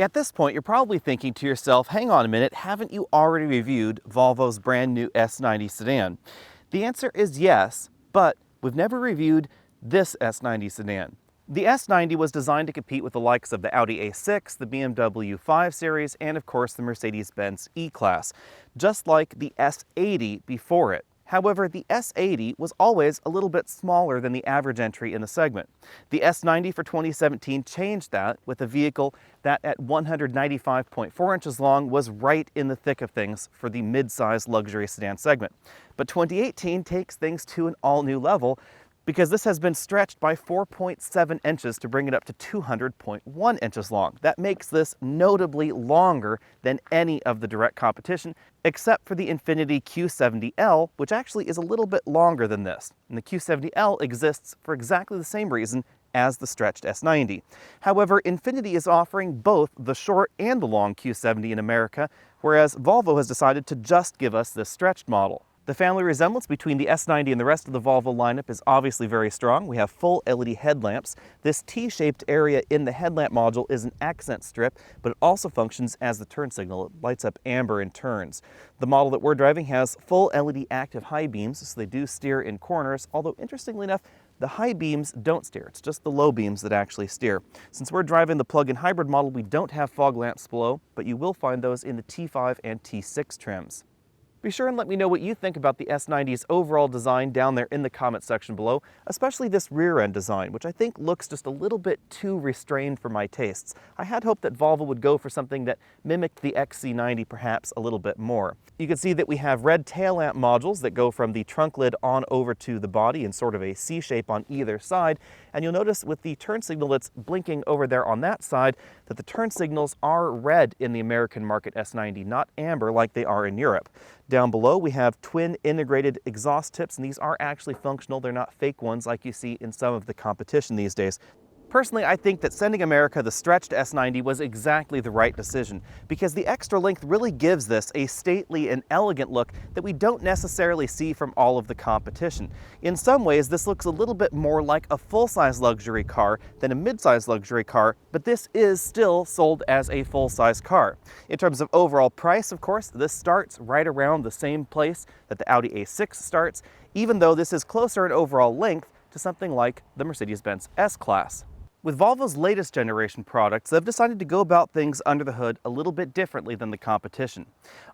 At this point, you're probably thinking to yourself, hang on a minute, haven't you already reviewed Volvo's brand new S90 sedan? The answer is yes, but we've never reviewed this S90 sedan. The S90 was designed to compete with the likes of the Audi A6, the BMW 5 Series, and of course the Mercedes-Benz E-Class, just like the S80 before it. However, the S80 was always a little bit smaller than the average entry in the segment. The S90 for 2017 changed that with a vehicle that at 195.4 inches long was right in the thick of things for the mid-size luxury sedan segment. But 2018 takes things to an all-new level because this has been stretched by 4.7 inches to bring it up to 200.1 inches long. That makes this notably longer than any of the direct competition, except for the Infiniti Q70L, which actually is a little bit longer than this. And the Q70L exists for exactly the same reason as the stretched S90. However, Infiniti is offering both the short and the long Q70 in America, whereas Volvo has decided to just give us this stretched model. The family resemblance between the S90 and the rest of the Volvo lineup is obviously very strong. We have full LED headlamps. This T-shaped area in the headlamp module is an accent strip, but it also functions as the turn signal. It lights up amber in turns. The model that we're driving has full LED active high beams, so they do steer in corners, although interestingly enough, the high beams don't steer. It's just the low beams that actually steer. Since we're driving the plug-in hybrid model, we don't have fog lamps below, but you will find those in the T5 and T6 trims. Be sure and let me know what you think about the S90's overall design down there in the comment section below, especially this rear end design, which I think looks just a little bit too restrained for my tastes. I had hoped that Volvo would go for something that mimicked the XC90 perhaps a little bit more. You can see that we have red tail lamp modules that go from the trunk lid on over to the body in sort of a C shape on either side, and you'll notice with the turn signal that's blinking over there on that side that the turn signals are red in the American market S90, not amber like they are in Europe. Down below we have twin integrated exhaust tips, and these are actually functional. They're not fake ones like you see in some of the competition these days. Personally, I think that sending America the stretched S90 was exactly the right decision because the extra length really gives this a stately and elegant look that we don't necessarily see from all of the competition. In some ways, this looks a little bit more like a full-size luxury car than a mid-size luxury car, but this is still sold as a full-size car. In terms of overall price, of course, this starts right around the same place that the Audi A6 starts, even though this is closer in overall length to something like the Mercedes-Benz S-Class. With Volvo's latest generation products, they've decided to go about things under the hood a little bit differently than the competition.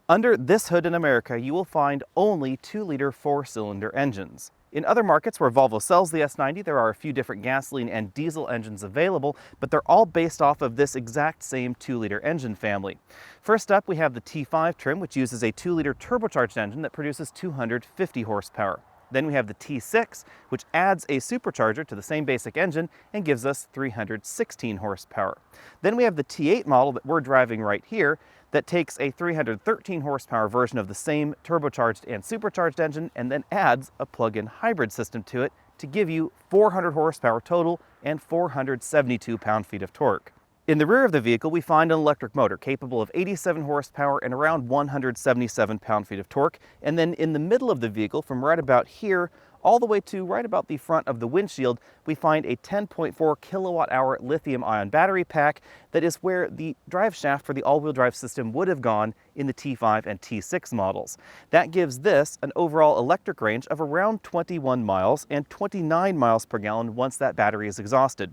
Under this hood in America, you will find only 2-liter 4-cylinder engines. In other markets where Volvo sells the S90, there are a few different gasoline and diesel engines available, but they're all based off of this exact same 2-liter engine family. First up, we have the T5 trim, which uses a 2-liter turbocharged engine that produces 250 horsepower. Then we have the T6, which adds a supercharger to the same basic engine and gives us 316 horsepower. Then we have the T8 model that we're driving right here that takes a 313 horsepower version of the same turbocharged and supercharged engine and then adds a plug-in hybrid system to it to give you 400 horsepower total and 472 pound-feet of torque. In the rear of the vehicle, we find an electric motor capable of 87 horsepower and around 177 pound-feet of torque. And then in the middle of the vehicle, from right about here all the way to right about the front of the windshield, we find a 10.4 kilowatt-hour lithium-ion battery pack that is where the drive shaft for the all-wheel drive system would have gone in the T5 and T6 models. That gives this an overall electric range of around 21 miles and 29 miles per gallon once that battery is exhausted.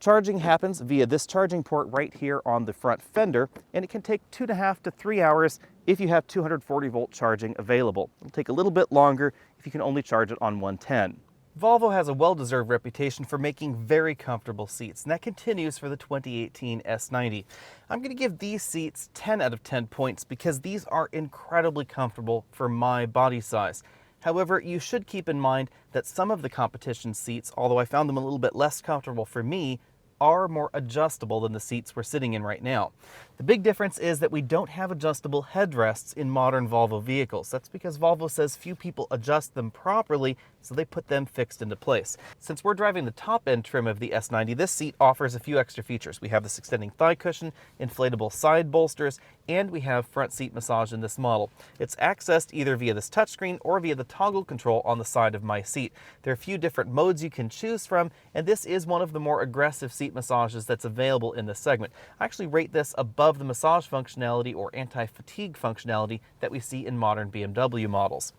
Charging happens via this charging port right here on the front fender, and it can take 2.5 to 3 hours if you have 240-volt charging available. It'll take a little bit longer if you can only charge it on 110. Volvo has a well-deserved reputation for making very comfortable seats, and that continues for the 2018 S90. I'm going to give these seats 10 out of 10 points because these are incredibly comfortable for my body size. However, you should keep in mind that some of the competition seats, although I found them a little bit less comfortable for me, are more adjustable than the seats we're sitting in right now. The big difference is that we don't have adjustable headrests in modern Volvo vehicles. That's because Volvo says few people adjust them properly, so they put them fixed into place. Since we're driving the top end trim of the S90, this seat offers a few extra features. We have this extending thigh cushion, inflatable side bolsters, and we have front seat massage in this model. It's accessed either via this touchscreen or via the toggle control on the side of my seat. There are a few different modes you can choose from, and this is one of the more aggressive seat seat massages that's available in this segment. I actually rate this above the massage functionality or anti-fatigue functionality that we see in modern BMW models.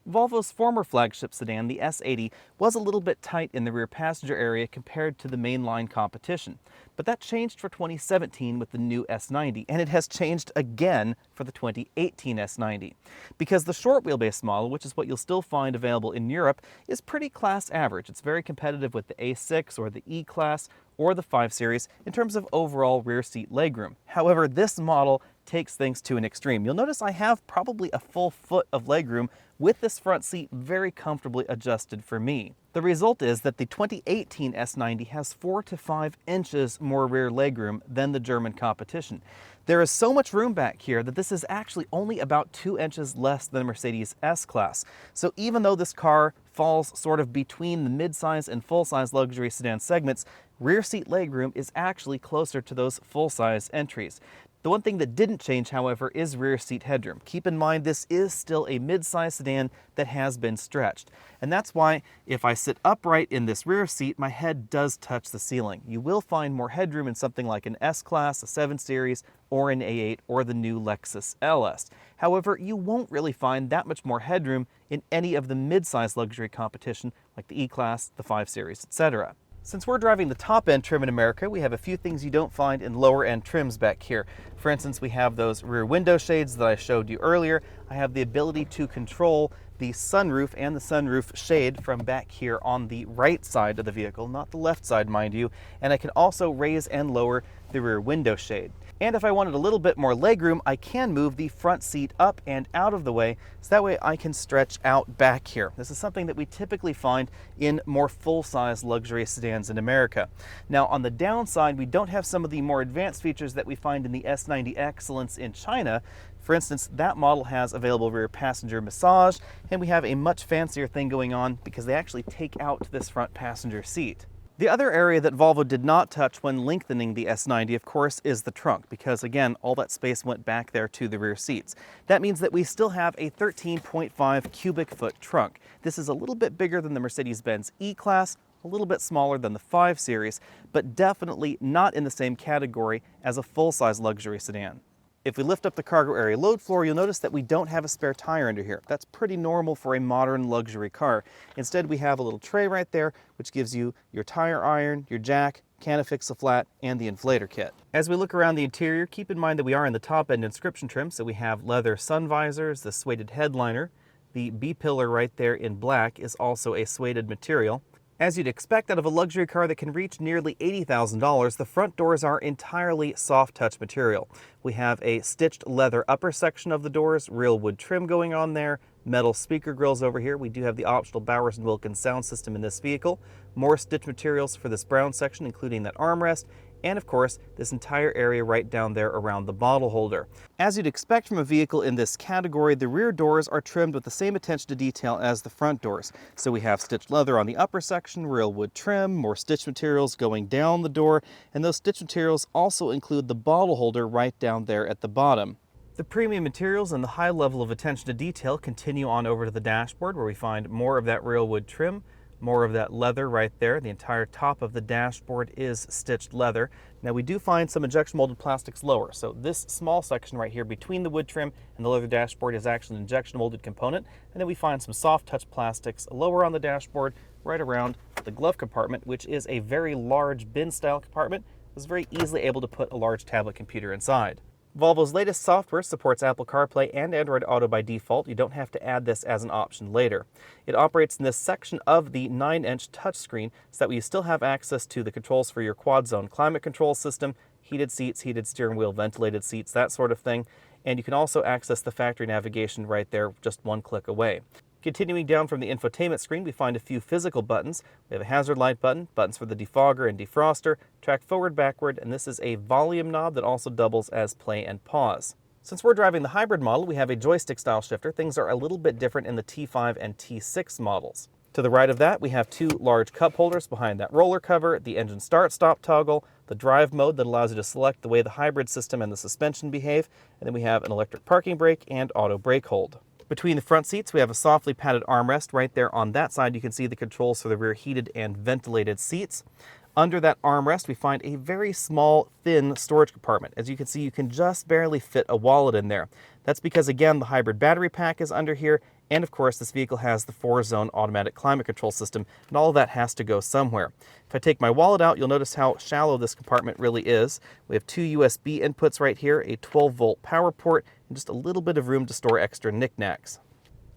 Volvo's former flagship sedan, the S80, was a little bit tight in the rear passenger area compared to the mainline competition. But that changed for 2017 with the new S90, and it has changed again for the 2018 S90. Because the short wheelbase model, which is what you'll still find available in Europe, is pretty class average. It's very competitive with the A6 or the E-Class or the 5 Series in terms of overall rear seat legroom. However, this model takes things to an extreme. You'll notice I have probably a full foot of legroom with this front seat very comfortably adjusted for me. The result is that the 2018 S90 has 4 to 5 inches more rear legroom than the German competition. There is so much room back here that this is actually only about 2 inches less than Mercedes S-Class. So even though this car falls sort of between the mid-size and full-size luxury sedan segments, rear seat legroom is actually closer to those full-size entries. The one thing that didn't change, however, is rear seat headroom. Keep in mind this is still a mid-size sedan that has been stretched. And that's why if I sit upright in this rear seat, my head does touch the ceiling. You will find more headroom in something like an S-Class, a 7 Series, or an A8, or the new Lexus LS. However, you won't really find that much more headroom in any of the mid-size luxury competition like the E-Class, the 5 Series, etc. Since we're driving the top-end trim in America, we have a few things you don't find in lower-end trims back here. For instance, we have those rear window shades that I showed you earlier. I have the ability to control the sunroof and the sunroof shade from back here on the right side of the vehicle, not the left side, mind you. And I can also raise and lower the rear window shade. And if I wanted a little bit more legroom, I can move the front seat up and out of the way, so that way I can stretch out back here. This is something that we typically find in more full-size luxury sedans in America. Now, on the downside, we don't have some of the more advanced features that we find in the S90 Excellence in China. For instance, that model has available rear passenger massage, and we have a much fancier thing going on because they actually take out this front passenger seat. The other area that Volvo did not touch when lengthening the S90, of course, is the trunk, because again, all that space went back there to the rear seats. That means that we still have a 13.5 cubic foot trunk. This is a little bit bigger than the Mercedes-Benz E-Class, a little bit smaller than the 5 Series, but definitely not in the same category as a full-size luxury sedan. If we lift up the cargo area load floor, you'll notice that we don't have a spare tire under here. That's pretty normal for a modern luxury car. Instead, we have a little tray right there, which gives you your tire iron, your jack, can of Fix-A-Flat, and the inflator kit. As we look around the interior, keep in mind that we are in the top-end inscription trim, so we have leather sun visors, the suede headliner. The B-pillar right there in black is also a suede material. As you'd expect out of a luxury car that can reach nearly $80,000, the front doors are entirely soft touch material. We have a stitched leather upper section of the doors, real wood trim going on there, metal speaker grills over here. We do have the optional Bowers & Wilkins sound system in this vehicle. More stitch materials for this brown section, including that armrest, and of course, this entire area right down there around the bottle holder. As you'd expect from a vehicle in this category, the rear doors are trimmed with the same attention to detail as the front doors. So we have stitched leather on the upper section, real wood trim, more stitch materials going down the door, and those stitch materials also include the bottle holder right down there at the bottom. The premium materials and the high level of attention to detail continue on over to the dashboard, where we find more of that real wood trim, more of that leather right there. The entire top of the dashboard is stitched leather. Now we do find some injection molded plastics lower. So this small section right here between the wood trim and the leather dashboard is actually an injection molded component. And then we find some soft touch plastics lower on the dashboard, right around the glove compartment, which is a very large bin style compartment. It was very easily able to put a large tablet computer inside. Volvo's latest software supports Apple CarPlay and Android Auto by default. You don't have to add this as an option later. It operates in this section of the 9-inch touchscreen, so that way you still have access to the controls for your quad zone climate control system, heated seats, heated steering wheel, ventilated seats, that sort of thing. And you can also access the factory navigation right there, just one click away. Continuing down from the infotainment screen, we find a few physical buttons. We have a hazard light button, buttons for the defogger and defroster, track forward, backward, and this is a volume knob that also doubles as play and pause. Since we're driving the hybrid model, we have a joystick style shifter. Things are a little bit different in the T5 and T6 models. To the right of that, we have two large cup holders behind that roller cover, the engine start-stop toggle, the drive mode that allows you to select the way the hybrid system and the suspension behave, and then we have an electric parking brake and auto brake hold. Between the front seats, we have a softly padded armrest. Right there on that side, you can see the controls for the rear heated and ventilated seats. Under that armrest, we find a very small, thin storage compartment. As you can see, you can just barely fit a wallet in there. That's because, again, the hybrid battery pack is under here, and of course, this vehicle has the 4-zone automatic climate control system, and all of that has to go somewhere. If I take my wallet out, you'll notice how shallow this compartment really is. We have 2 USB inputs right here, a 12-volt power port, and just a little bit of room to store extra knickknacks.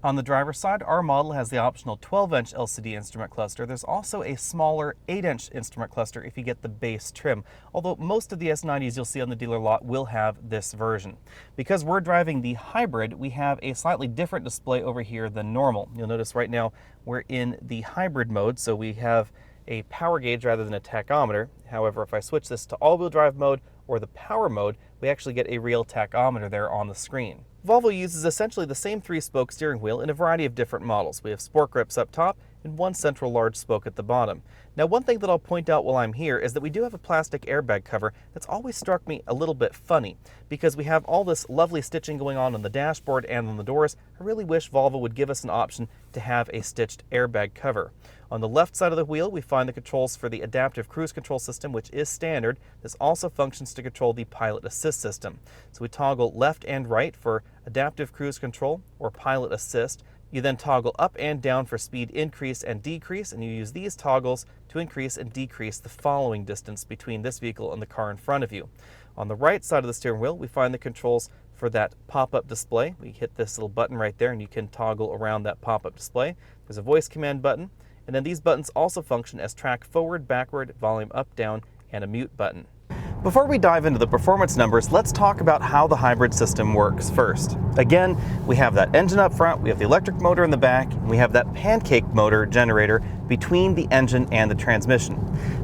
On the driver's side, our model has the optional 12-inch LCD instrument cluster. There's also a smaller 8-inch instrument cluster if you get the base trim, although most of the S90s you'll see on the dealer lot will have this version. Because we're driving the hybrid, we have a slightly different display over here than normal. You'll notice right now we're in the hybrid mode, so we have a power gauge rather than a tachometer. However, if I switch this to all-wheel drive mode or the power mode, we actually get a real tachometer there on the screen. Volvo uses essentially the same 3-spoke steering wheel in a variety of different models. We have sport grips up top and one central large spoke at the bottom. Now, one thing that I'll point out while I'm here is that we do have a plastic airbag cover that's always struck me a little bit funny, because we have all this lovely stitching going on the dashboard and on the doors. I really wish Volvo would give us an option to have a stitched airbag cover. On the left side of the wheel, we find the controls for the adaptive cruise control system, which is standard. This also functions to control the pilot assist system. So we toggle left and right for adaptive cruise control or pilot assist. You then toggle up and down for speed increase and decrease, and you use these toggles to increase and decrease the following distance between this vehicle and the car in front of you. On the right side of the steering wheel, we find the controls for that pop-up display. We hit this little button right there and you can toggle around that pop-up display. There's a voice command button, and then these buttons also function as track forward, backward, volume up, down, and a mute button. Before we dive into the performance numbers, let's talk about how the hybrid system works first. Again, we have that engine up front, we have the electric motor in the back, and we have that pancake motor generator between the engine and the transmission.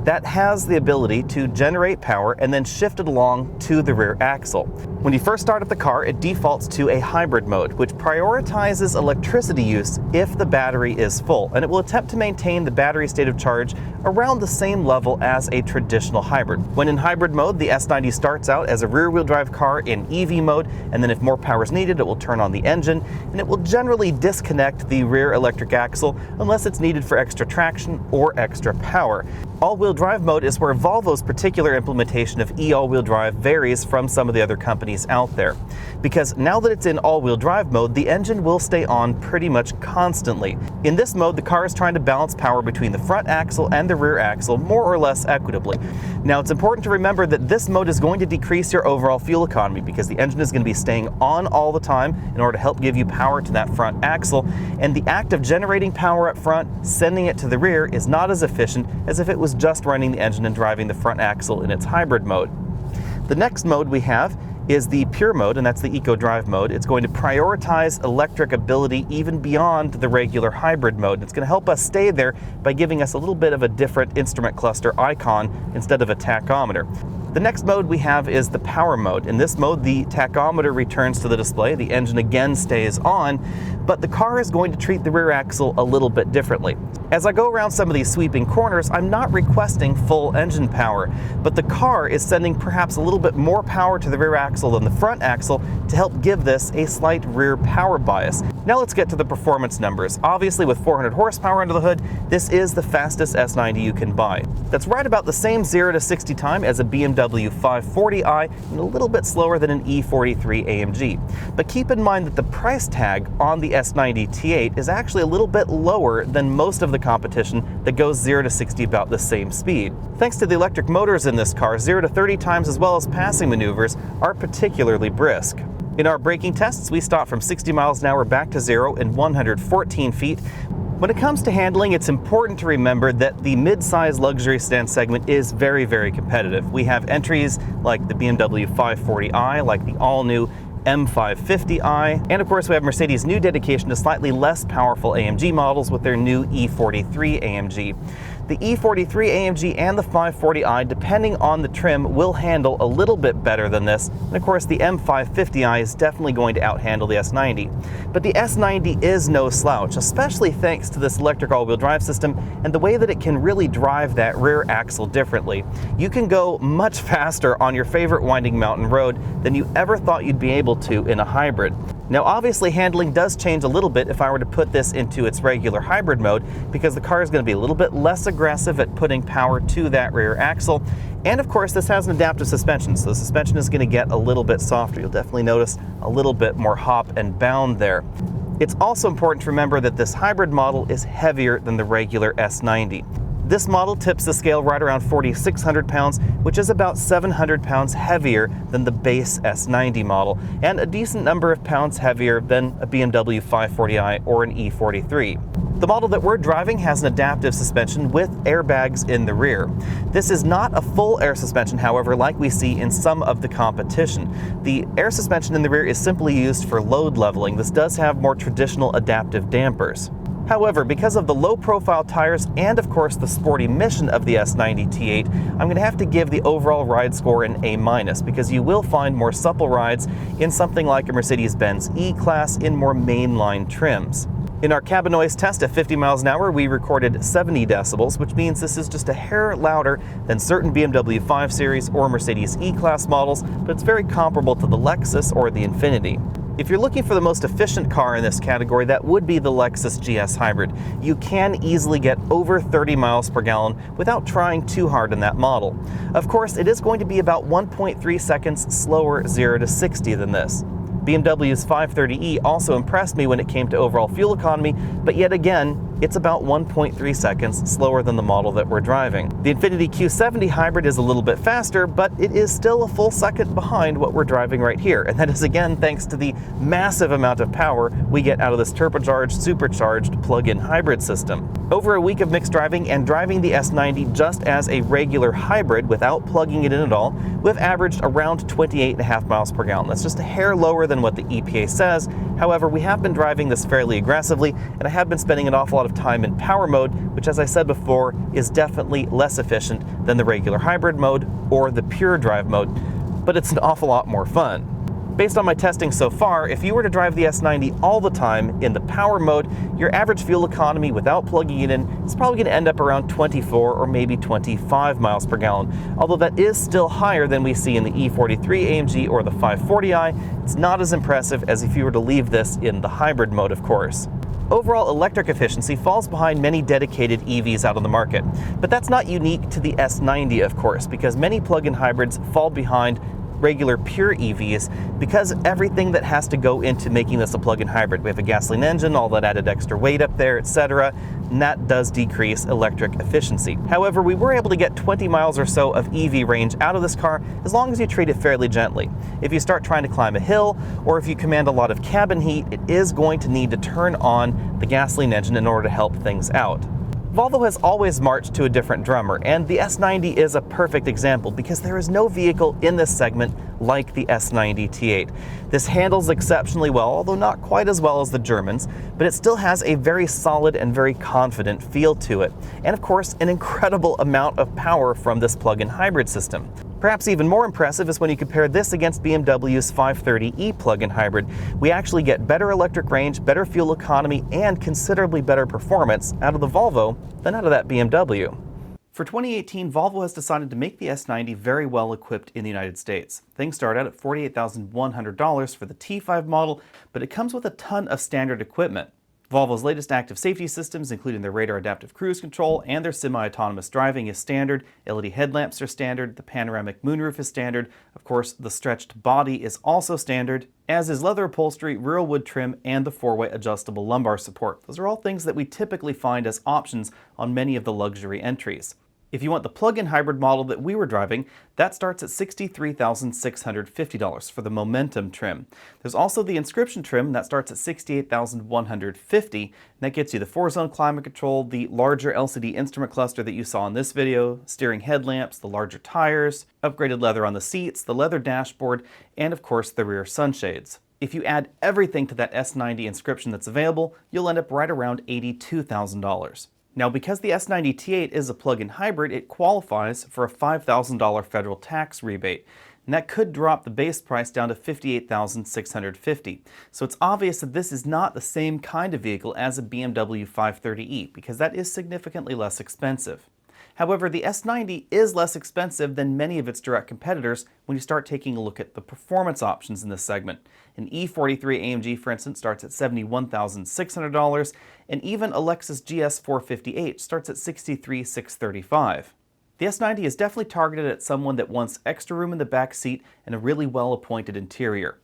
That has the ability to generate power and then shift it along to the rear axle. When you first start up the car, it defaults to a hybrid mode, which prioritizes electricity use if the battery is full, and it will attempt to maintain the battery state of charge around the same level as a traditional hybrid. When in hybrid mode, the S90 starts out as a rear-wheel drive car in EV mode, and then if more power is needed, it will turn on the engine, and it will generally disconnect the rear electric axle unless it's needed for extra traction or extra power. All-wheel drive mode is where Volvo's particular implementation of e-all-wheel drive varies from some of the other companies out there. Because now that it's in all-wheel drive mode, the engine will stay on pretty much constantly. In this mode, the car is trying to balance power between the front axle and the rear axle more or less equitably. Now, it's important to remember that this mode is going to decrease your overall fuel economy because the engine is going to be staying on all the time in order to help give you power to that front axle, and the act of generating power up front, sending it to the rear, is not as efficient as if it was just running the engine and driving the front axle in its hybrid mode. The next mode we have is the pure mode, and that's the eco drive mode. It's going to prioritize electric ability even beyond the regular hybrid mode. It's going to help us stay there by giving us a little bit of a different instrument cluster icon instead of a tachometer. The next mode we have is the power mode. In this mode, the tachometer returns to the display, the engine again stays on, but the car is going to treat the rear axle a little bit differently. As I go around some of these sweeping corners, I'm not requesting full engine power, but the car is sending perhaps a little bit more power to the rear axle than the front axle to help give this a slight rear power bias. Now let's get to the performance numbers. Obviously, with 400 horsepower under the hood, this is the fastest S90 you can buy. That's right about the same 0 to 60 time as a BMW 540i and a little bit slower than an E43 AMG. But keep in mind that the price tag on the S90 T8 is actually a little bit lower than most of the competition that goes 0 to 60 about the same speed. Thanks to the electric motors in this car, 0 to 30 times as well as passing maneuvers are particularly brisk. In our braking tests, we stopped from 60 miles an hour back to 0 in 114 feet. When it comes to handling, it's important to remember that the mid-size luxury sedan segment is very, very competitive. We have entries like the BMW 540i, like the all-new M550i, and of course we have Mercedes' new dedication to slightly less powerful AMG models with their new E43 AMG. The E43 AMG and the 540i, depending on the trim, will handle a little bit better than this, and of course the M550i is definitely going to outhandle the S90. But the S90 is no slouch, especially thanks to this electric all-wheel drive system and the way that it can really drive that rear axle differently. You can go much faster on your favorite winding mountain road than you ever thought you'd be able to in a hybrid. Now obviously handling does change a little bit if I were to put this into its regular hybrid mode, because the car is going to be a little bit less aggressive at putting power to that rear axle. And of course this has an adaptive suspension, so the suspension is going to get a little bit softer. You'll definitely notice a little bit more hop and bound there. It's also important to remember that this hybrid model is heavier than the regular S90. This model tips the scale right around 4,600 pounds, which is about 700 pounds heavier than the base S90 model, and a decent number of pounds heavier than a BMW 540i or an E43. The model that we're driving has an adaptive suspension with airbags in the rear. This is not a full air suspension, however, like we see in some of the competition. The air suspension in the rear is simply used for load leveling. This does have more traditional adaptive dampers. However, because of the low-profile tires and, of course, the sporty mission of the S90 T8, I'm going to have to give the overall ride score an A-, because you will find more supple rides in something like a Mercedes-Benz E-Class in more mainline trims. In our cabin noise test at 50 miles an hour, we recorded 70 decibels, which means this is just a hair louder than certain BMW 5 Series or Mercedes E-Class models, but it's very comparable to the Lexus or the Infiniti. If you're looking for the most efficient car in this category, that would be the Lexus GS Hybrid. You can easily get over 30 miles per gallon without trying too hard in that model. Of course, it is going to be about 1.3 seconds slower 0 to 60 than this. BMW's 530e also impressed me when it came to overall fuel economy, but yet again, it's about 1.3 seconds slower than the model that we're driving. The Infiniti Q70 Hybrid is a little bit faster, but it is still a full second behind what we're driving right here, and that is again thanks to the massive amount of power we get out of this turbocharged, supercharged plug-in hybrid system. Over a week of mixed driving and driving the S90 just as a regular hybrid without plugging it in at all, we've averaged around 28.5 miles per gallon. That's just a hair lower than what the EPA says. However, we have been driving this fairly aggressively, and I have been spending an awful lot of time in power mode, which, as I said before, is definitely less efficient than the regular hybrid mode or the pure drive mode, but it's an awful lot more fun. Based on my testing so far, if you were to drive the S90 all the time in the power mode, your average fuel economy without plugging it in is probably going to end up around 24 or maybe 25 miles per gallon. Although that is still higher than we see in the E43 AMG or the 540i, it's not as impressive as if you were to leave this in the hybrid mode, of course. Overall electric efficiency falls behind many dedicated EVs out on the market, but that's not unique to the S90, of course, because many plug-in hybrids fall behind regular pure EVs because everything that has to go into making this a plug-in hybrid. We have a gasoline engine, all that added extra weight up there, etc., and that does decrease electric efficiency. However, we were able to get 20 miles or so of EV range out of this car as long as you treat it fairly gently. If you start trying to climb a hill, or if you command a lot of cabin heat, it is going to need to turn on the gasoline engine in order to help things out. Volvo has always marched to a different drummer, and the S90 is a perfect example because there is no vehicle in this segment like the S90 T8. This handles exceptionally well, although not quite as well as the Germans, but it still has a very solid and very confident feel to it. And of course, an incredible amount of power from this plug-in hybrid system. Perhaps even more impressive is when you compare this against BMW's 530e plug-in hybrid. We actually get better electric range, better fuel economy, and considerably better performance out of the Volvo than out of that BMW. For 2018, Volvo has decided to make the S90 very well equipped in the United States. Things start out at $48,100 for the T5 model, but it comes with a ton of standard equipment. Volvo's latest active safety systems, including their radar adaptive cruise control and their semi-autonomous driving, is standard. LED headlamps are standard. The panoramic moonroof is standard. Of course, the stretched body is also standard, as is leather upholstery, rear wood trim, and the four-way adjustable lumbar support. Those are all things that we typically find as options on many of the luxury entries. If you want the plug-in hybrid model that we were driving, that starts at $63,650 for the Momentum trim. There's also the Inscription trim that starts at $68,150, and that gets you the 4-zone climate control, the larger LCD instrument cluster that you saw in this video, steering headlamps, the larger tires, upgraded leather on the seats, the leather dashboard, and of course the rear sunshades. If you add everything to that S90 Inscription that's available, you'll end up right around $82,000. Now, because the S90 T8 is a plug-in hybrid, it qualifies for a $5,000 federal tax rebate, and that could drop the base price down to $58,650. So it's obvious that this is not the same kind of vehicle as a BMW 530e, because that is significantly less expensive. However, the S90 is less expensive than many of its direct competitors when you start taking a look at the performance options in this segment. An E43 AMG, for instance, starts at $71,600, and even a Lexus GS 450h starts at $63,635. The S90 is definitely targeted at someone that wants extra room in the back seat and a really well-appointed interior.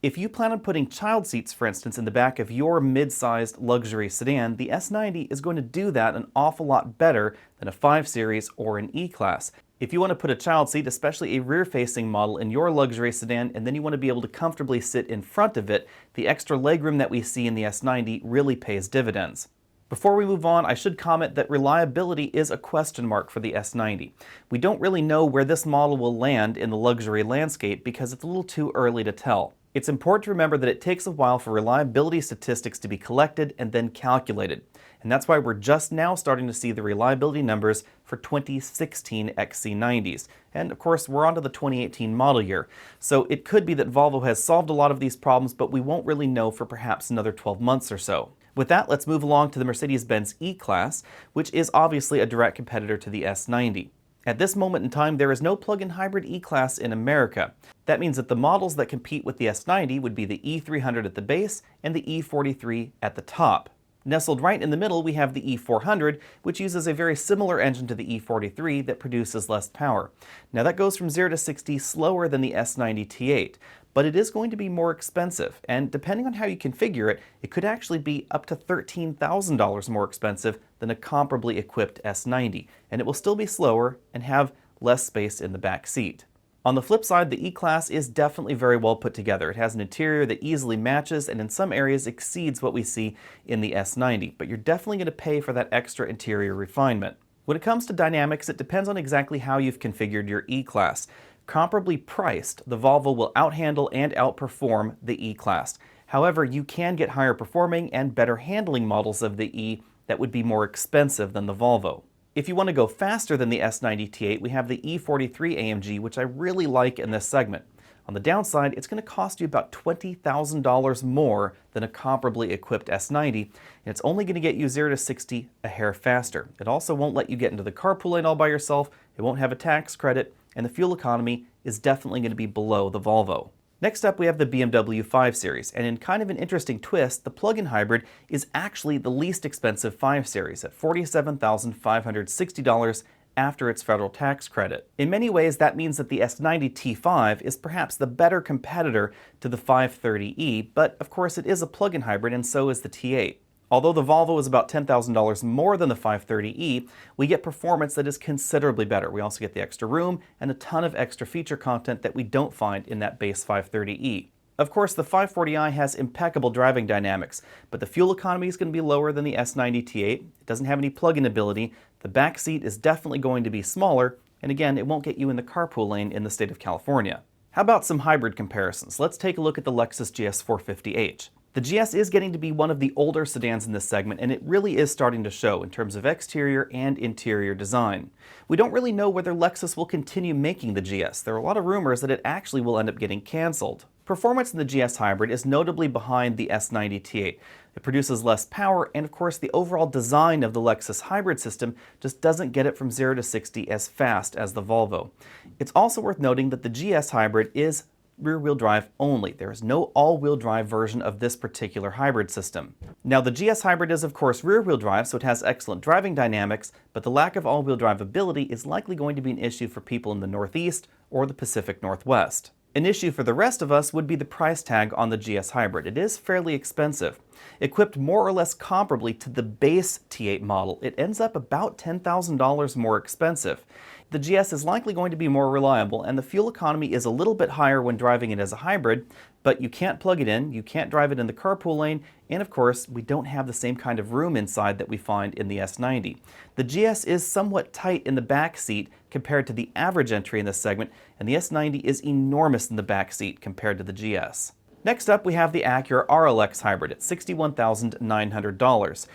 If you plan on putting child seats, for instance, in the back of your mid-sized luxury sedan, the S90 is going to do that an awful lot better than a 5 Series or an E-Class. If you want to put a child seat, especially a rear-facing model, in your luxury sedan, and then you want to be able to comfortably sit in front of it, the extra legroom that we see in the S90 really pays dividends. Before we move on, I should comment that reliability is a question mark for the S90. We don't really know where this model will land in the luxury landscape because it's a little too early to tell. It's important to remember that it takes a while for reliability statistics to be collected and then calculated. And that's why we're just now starting to see the reliability numbers for 2016 XC90s. And of course, we're onto the 2018 model year. So it could be that Volvo has solved a lot of these problems, but we won't really know for perhaps another 12 months or so. With that, let's move along to the Mercedes-Benz E-Class, which is obviously a direct competitor to the S90. At this moment in time, there is no plug-in hybrid E-Class in America. That means that the models that compete with the S90 would be the E300 at the base and the E43 at the top. Nestled right in the middle, we have the E400, which uses a very similar engine to the E43 that produces less power. Now that goes from 0 to 60 slower than the S90 T8, but it is going to be more expensive, and depending on how you configure it, it could actually be up to $13,000 more expensive than a comparably equipped S90, and it will still be slower and have less space in the back seat. On the flip side, the E-Class is definitely very well put together. It has an interior that easily matches and in some areas exceeds what we see in the S90, but you're definitely going to pay for that extra interior refinement. When it comes to dynamics, it depends on exactly how you've configured your E-Class. Comparably priced, the Volvo will outhandle and outperform the E-Class. However, you can get higher performing and better handling models of the E that would be more expensive than the Volvo. If you want to go faster than the S90 T8, we have the E43 AMG, which I really like in this segment. On the downside, it's going to cost you about $20,000 more than a comparably equipped S90, and it's only going to get you 0 to 60 a hair faster. It also won't let you get into the carpool lane all by yourself, it won't have a tax credit, and the fuel economy is definitely going to be below the Volvo. Next up, we have the BMW 5 Series, and in kind of an interesting twist, the plug-in hybrid is actually the least expensive 5 Series at $47,560 after its federal tax credit. In many ways, that means that the S90 T5 is perhaps the better competitor to the 530e, but of course it is a plug-in hybrid and so is the T8. Although the Volvo is about $10,000 more than the 530e, we get performance that is considerably better. We also get the extra room and a ton of extra feature content that we don't find in that base 530e. Of course, the 540i has impeccable driving dynamics, but the fuel economy is going to be lower than the S90 T8. It doesn't have any plug-in ability, the back seat is definitely going to be smaller, and again, it won't get you in the carpool lane in the state of California. How about some hybrid comparisons? Let's take a look at the Lexus GS 450h. The GS is getting to be one of the older sedans in this segment, and it really is starting to show in terms of exterior and interior design. We don't really know whether Lexus will continue making the GS. There are a lot of rumors that it actually will end up getting canceled. Performance in the GS Hybrid is notably behind the S90 T8. It produces less power, and of course the overall design of the Lexus hybrid system just doesn't get it from 0 to 60 as fast as the Volvo. It's also worth noting that the GS Hybrid is rear-wheel drive only. There is no all-wheel drive version of this particular hybrid system. Now the GS Hybrid is of course rear-wheel drive, so it has excellent driving dynamics, but the lack of all-wheel drive ability is likely going to be an issue for people in the Northeast or the Pacific Northwest. An issue for the rest of us would be the price tag on the GS Hybrid. It is fairly expensive. Equipped more or less comparably to the base T8 model, it ends up about $10,000 more expensive. The GS is likely going to be more reliable, and the fuel economy is a little bit higher when driving it as a hybrid, but you can't plug it in, you can't drive it in the carpool lane, and of course, we don't have the same kind of room inside that we find in the S90. The GS is somewhat tight in the back seat compared to the average entry in this segment, and the S90 is enormous in the back seat compared to the GS. Next up, we have the Acura RLX Hybrid at $61,900.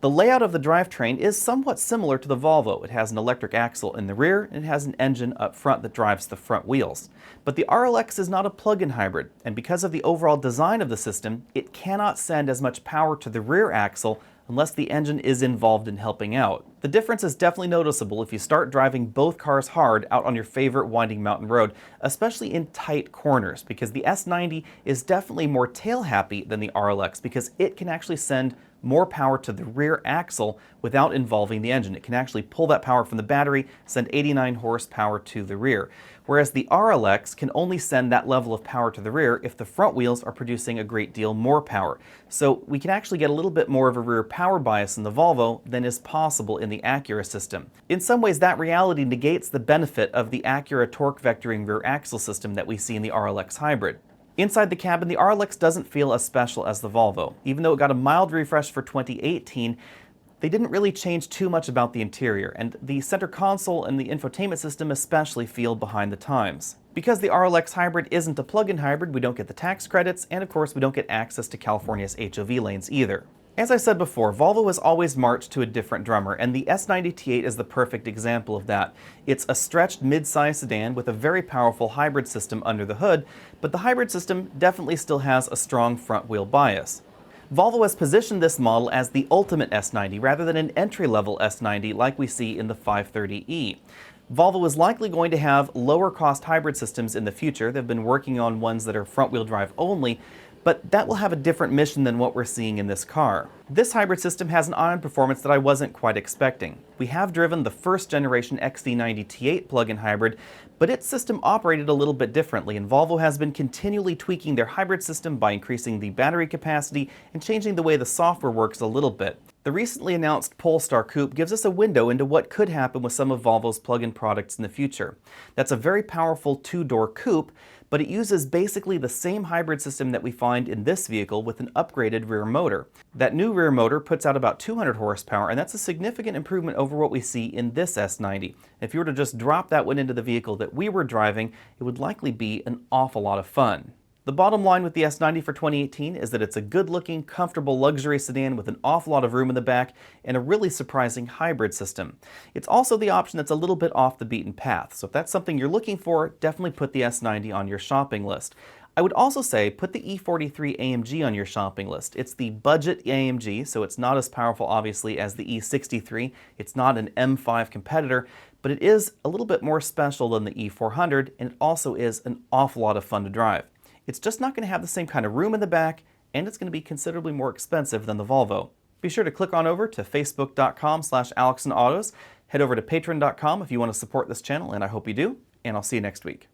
The layout of the drivetrain is somewhat similar to the Volvo. It has an electric axle in the rear, and it has an engine up front that drives the front wheels. But the RLX is not a plug-in hybrid, and because of the overall design of the system, it cannot send as much power to the rear axle unless the engine is involved in helping out. The difference is definitely noticeable if you start driving both cars hard out on your favorite winding mountain road, especially in tight corners, because the S90 is definitely more tail happy than the RLX because it can actually send more power to the rear axle without involving the engine. It can actually pull that power from the battery, send 89 horsepower to the rear. Whereas the RLX can only send that level of power to the rear if the front wheels are producing a great deal more power. So we can actually get a little bit more of a rear power bias in the Volvo than is possible in the Acura system. In some ways, that reality negates the benefit of the Acura torque vectoring rear axle system that we see in the RLX hybrid. Inside the cabin, the RLX doesn't feel as special as the Volvo. Even though it got a mild refresh for 2018, they didn't really change too much about the interior, and the center console and the infotainment system especially feel behind the times. Because the RLX hybrid isn't a plug-in hybrid, we don't get the tax credits, and of course we don't get access to California's HOV lanes either. As I said before, Volvo has always marched to a different drummer, and the S90 T8 is the perfect example of that. It's a stretched mid-size sedan with a very powerful hybrid system under the hood, but the hybrid system definitely still has a strong front-wheel bias. Volvo has positioned this model as the ultimate S90 rather than an entry-level S90 like we see in the 530e. Volvo is likely going to have lower-cost hybrid systems in the future. They've been working on ones that are front-wheel drive only, but that will have a different mission than what we're seeing in this car. This hybrid system has an ion performance that I wasn't quite expecting. We have driven the first generation XC90 T8 plug-in hybrid, but its system operated a little bit differently, and Volvo has been continually tweaking their hybrid system by increasing the battery capacity and changing the way the software works a little bit. The recently announced Polestar Coupe gives us a window into what could happen with some of Volvo's plug-in products in the future. That's a very powerful two-door coupe, but it uses basically the same hybrid system that we find in this vehicle with an upgraded rear motor. That new rear motor puts out about 200 horsepower, and that's a significant improvement over what we see in this S90. If you were to just drop that one into the vehicle that we were driving, it would likely be an awful lot of fun. The bottom line with the S90 for 2018 is that it's a good-looking, comfortable luxury sedan with an awful lot of room in the back and a really surprising hybrid system. It's also the option that's a little bit off the beaten path, so if that's something you're looking for, definitely put the S90 on your shopping list. I would also say put the E43 AMG on your shopping list. It's the budget AMG, so it's not as powerful obviously as the E63. It's not an M5 competitor, but it is a little bit more special than the E400, and it also is an awful lot of fun to drive. It's just not going to have the same kind of room in the back, and it's going to be considerably more expensive than the Volvo. Be sure to click on over to facebook.com/AlexandAutos. Head over to patreon.com if you want to support this channel, and I hope you do, and I'll see you next week.